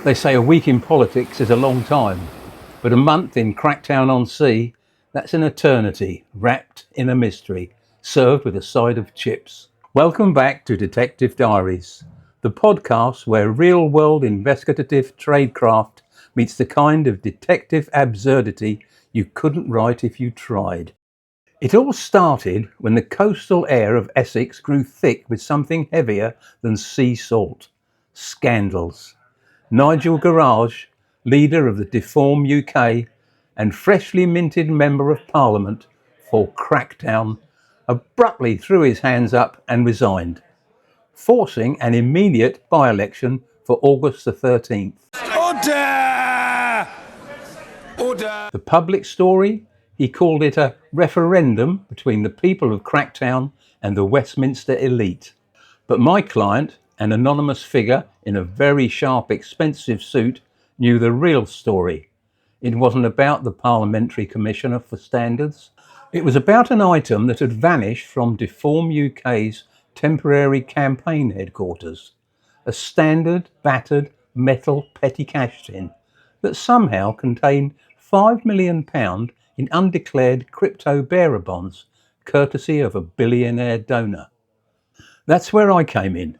They say a week in politics is a long time, but a month in Cracktown-on-Sea, that's an eternity, wrapped in a mystery, served with a side of chips. Welcome back to Detective Diaries, the podcast where real-world investigative tradecraft meets the kind of detective absurdity you couldn't write if you tried. It all started when the coastal air of Essex grew thick with something heavier than sea salt. Scandals. Nigel Garage, leader of the Deform UK and freshly minted Member of Parliament for Cracktown, abruptly threw his hands up and resigned, forcing an immediate by-election for August the 13th. Order! Order! The public story? He called it a referendum between the people of Cracktown and the Westminster elite. But my client, an anonymous figure in a very sharp, expensive suit, knew the real story. It wasn't about the Parliamentary Commissioner for Standards. It was about an item that had vanished from Deform UK's temporary campaign headquarters. A standard, battered, metal petty cash tin that somehow contained £5 million in undeclared crypto bearer bonds, courtesy of a billionaire donor. That's where I came in.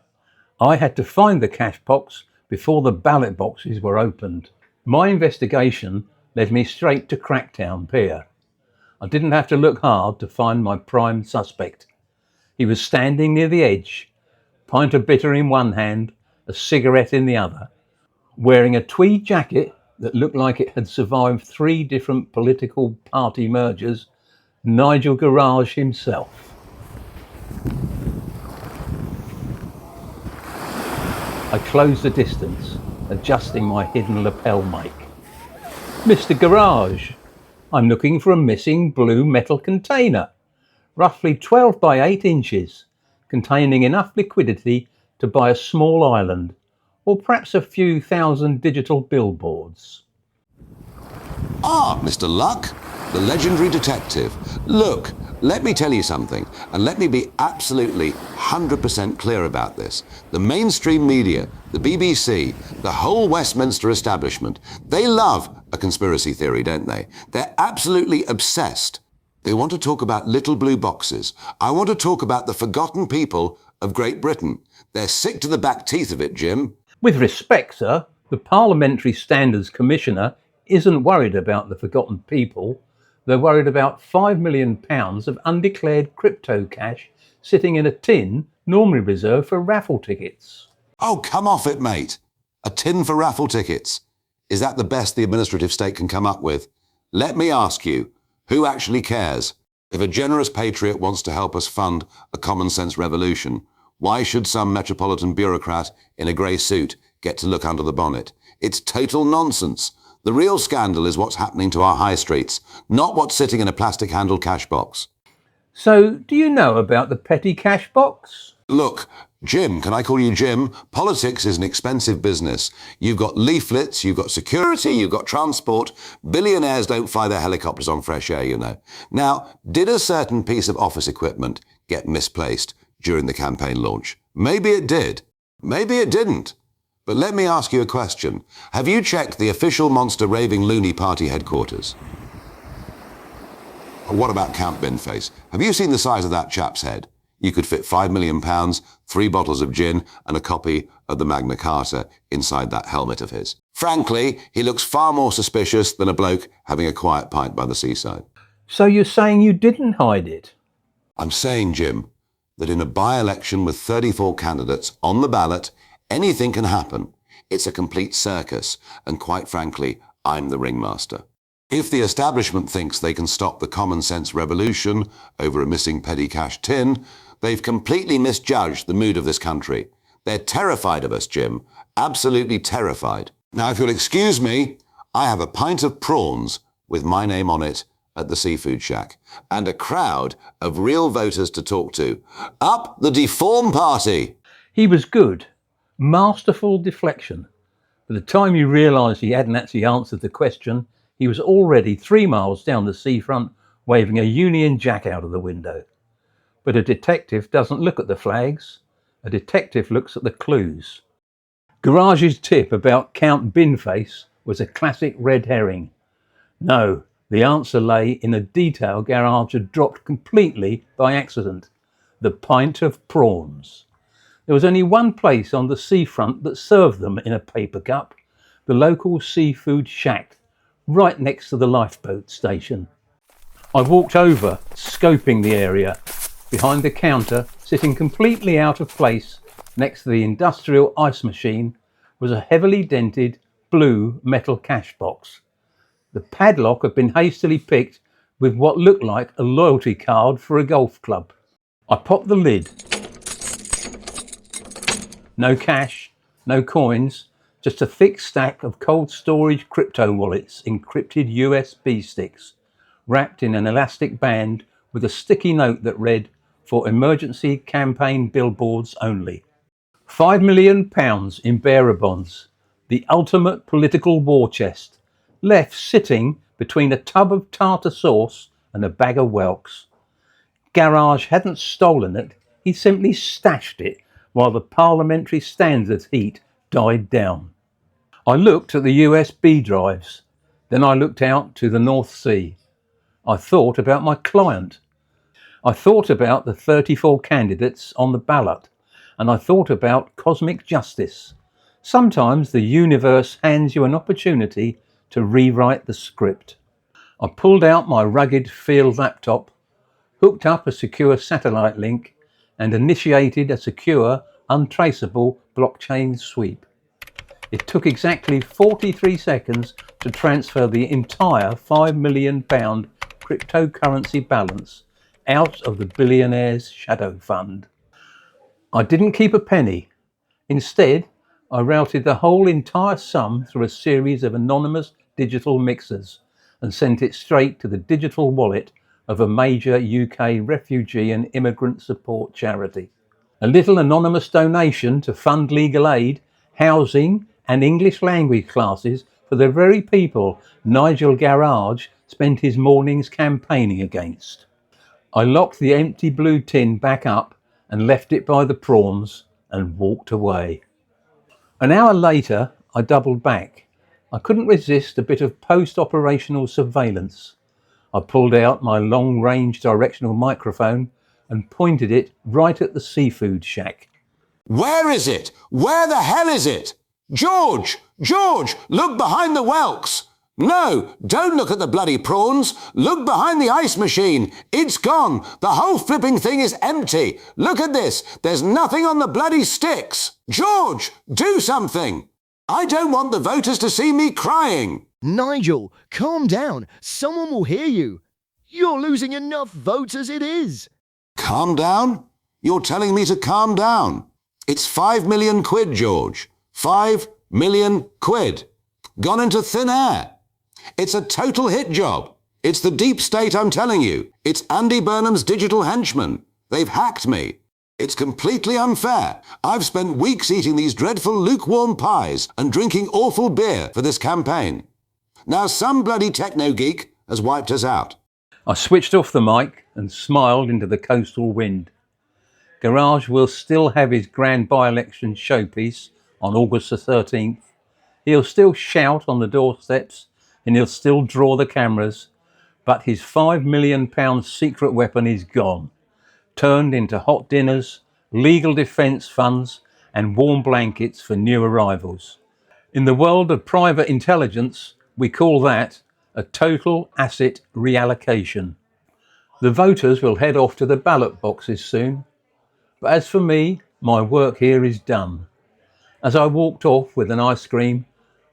I had to find the cash box before the ballot boxes were opened. My investigation led me straight to Cracktown Pier. I didn't have to look hard to find my prime suspect. He was standing near the edge, pint of bitter in one hand, a cigarette in the other, wearing a tweed jacket that looked like it had survived 3 different political party mergers. Nigel Garage himself. I closed the distance, adjusting my hidden lapel mic. Mr. Garage, I'm looking for a missing blue metal container, roughly 12 by 8 inches, containing enough liquidity to buy a small island, or perhaps a few thousand digital billboards. Ah, Mr. Luck, the legendary detective. Look, let me tell you something, and let me be absolutely 100% clear about this. The mainstream media, the BBC, the whole Westminster establishment, they love a conspiracy theory, don't they? They're absolutely obsessed. They want to talk about little blue boxes. I want to talk about the forgotten people of Great Britain. They're sick to the back teeth of it, Jim. With respect, sir, the Parliamentary Standards Commissioner isn't worried about the forgotten people. They're worried about £5 million of undeclared crypto cash sitting in a tin normally reserved for raffle tickets. Oh, come off it, mate. A tin for raffle tickets. Is that the best the administrative state can come up with? Let me ask you, who actually cares? If a generous patriot wants to help us fund a common sense revolution, why should some metropolitan bureaucrat in a grey suit get to look under the bonnet? It's total nonsense. The real scandal is what's happening to our high streets, not what's sitting in a plastic-handled cash box. So, do you know about the petty cash box? Look, Jim, can I call you Jim? Politics is an expensive business. You've got leaflets, you've got security, you've got transport. Billionaires don't fly their helicopters on fresh air, you know. Now, did a certain piece of office equipment get misplaced during the campaign launch? Maybe it did. Maybe it didn't. But let me ask you a question. Have you checked the official monster raving loony party headquarters? What about Count Binface? Have you seen the size of that chap's head? You could fit £5 million, 3 bottles of gin and a copy of the Magna Carta inside that helmet of his. Frankly, he looks far more suspicious than a bloke having a quiet pint by the seaside. So you're saying you didn't hide it? I'm saying, Jim, that in a by-election with 34 candidates on the ballot, anything can happen. It's a complete circus, and quite frankly, I'm the ringmaster. If the establishment thinks they can stop the common sense revolution over a missing petty cash tin, they've completely misjudged the mood of this country. They're terrified of us, Jim. Absolutely terrified. Now, if you'll excuse me, I have a pint of prawns with my name on it at the Seafood Shack, and a crowd of real voters to talk to. Up the Deform Party! He was good. Masterful deflection. By the time you realised he hadn't actually answered the question, he was already 3 miles down the seafront waving a Union Jack out of the window. But a detective doesn't look at the flags. A detective looks at the clues. Garage's tip about Count Binface was a classic red herring. No, the answer lay in a detail Garage had dropped completely by accident: the pint of prawns. There was only one place on the seafront that served them in a paper cup: the local seafood shack, right next to the lifeboat station. I walked over, scoping the area. Behind the counter, sitting completely out of place, next to the industrial ice machine, was a heavily dented blue metal cash box. The padlock had been hastily picked with what looked like a loyalty card for a golf club. I popped the lid. No cash, no coins, just a thick stack of cold storage crypto wallets, encrypted USB sticks, wrapped in an elastic band with a sticky note that read, "For emergency campaign billboards only." £5 million in bearer bonds, the ultimate political war chest, left sitting between a tub of tartar sauce and a bag of whelks. Garage hadn't stolen it, he simply stashed it while the parliamentary standards heat died down. I looked at the USB drives, then I looked out to the North Sea. I thought about my client. I thought about the 34 candidates on the ballot, and I thought about cosmic justice. Sometimes the universe hands you an opportunity to rewrite the script. I pulled out my rugged field laptop, hooked up a secure satellite link, and initiated a secure, untraceable blockchain sweep. It took exactly 43 seconds to transfer the entire £5 million cryptocurrency balance out of the billionaire's shadow fund. I didn't keep a penny. Instead, I routed the whole entire sum through a series of anonymous digital mixers and sent it straight to the digital wallet of a major UK refugee and immigrant support charity. A little anonymous donation to fund legal aid, housing and English language classes for the very people Nigel Garage spent his mornings campaigning against. I locked the empty blue tin back up and left it by the prawns and walked away. An hour later, I doubled back. I couldn't resist a bit of post-operational surveillance. I pulled out my long-range directional microphone and pointed it right at the seafood shack. Where is it? Where the hell is it? George! George! Look behind the whelks! No, don't look at the bloody prawns. Look behind the ice machine. It's gone. The whole flipping thing is empty. Look at this. There's nothing on the bloody sticks. George, do something. I don't want the voters to see me crying. Nigel, calm down. Someone will hear you. You're losing enough votes as it is. Calm down? You're telling me to calm down. It's £5 million, George. £5 million. Gone into thin air. It's a total hit job. It's the deep state, I'm telling you. It's Andy Burnham's digital henchmen. They've hacked me. It's completely unfair. I've spent weeks eating these dreadful lukewarm pies and drinking awful beer for this campaign. Now some bloody techno-geek has wiped us out. I switched off the mic and smiled into the coastal wind. Garage will still have his grand by-election showpiece on August the 13th. He'll still shout on the doorsteps and he'll still draw the cameras, but his £5 million secret weapon is gone, turned into hot dinners, legal defence funds and warm blankets for new arrivals. In the world of private intelligence, we call that a total asset reallocation. The voters will head off to the ballot boxes soon, but as for me, my work here is done. As I walked off with an ice cream,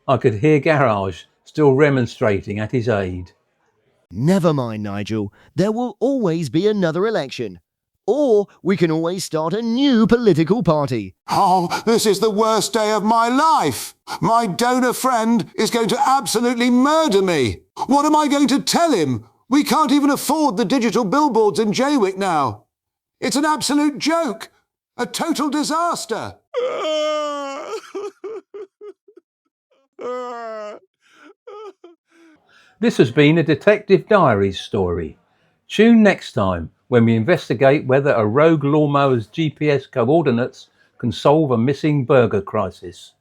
I could hear Garage still remonstrating at his aide. Never mind, Nigel. There will always be another election. Or we can always start a new political party. Oh, this is the worst day of my life. My donor friend is going to absolutely murder me. What am I going to tell him? We can't even afford the digital billboards in Jaywick now. It's an absolute joke. A total disaster. This has been a Detective Diaries story. Tune next time when we investigate whether a rogue lawnmower's GPS coordinates can solve a missing burger crisis.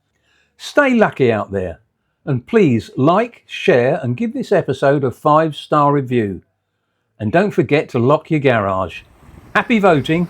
Stay lucky out there. And please like, share and give this episode a 5-star review. And don't forget to lock your garage. Happy voting!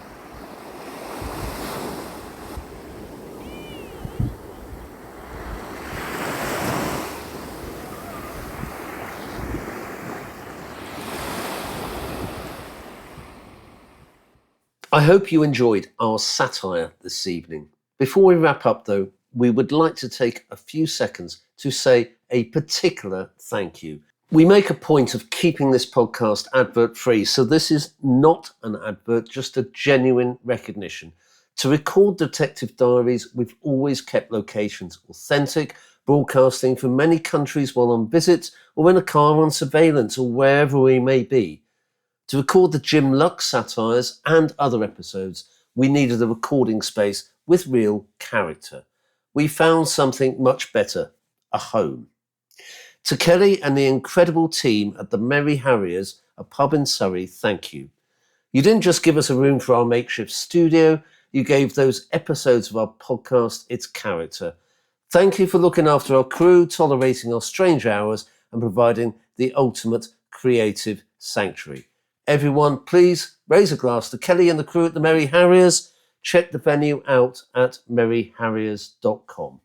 I hope you enjoyed our satire this evening. Before we wrap up though, we would like to take a few seconds to say a particular thank you. We make a point of keeping this podcast advert free, so this is not an advert, just a genuine recognition. To record Detective Diaries, we've always kept locations authentic, broadcasting from many countries while on visit or in a car on surveillance or wherever we may be. To record the Jim Luck satires and other episodes, we needed a recording space with real character. We found something much better, a home. To Kelly and the incredible team at the Merry Harriers, a pub in Surrey, thank you. You didn't just give us a room for our makeshift studio, you gave those episodes of our podcast its character. Thank you for looking after our crew, tolerating our strange hours, and providing the ultimate creative sanctuary. Everyone, please raise a glass to Kelly and the crew at the Merry Harriers. Check the venue out at merryharriers.com.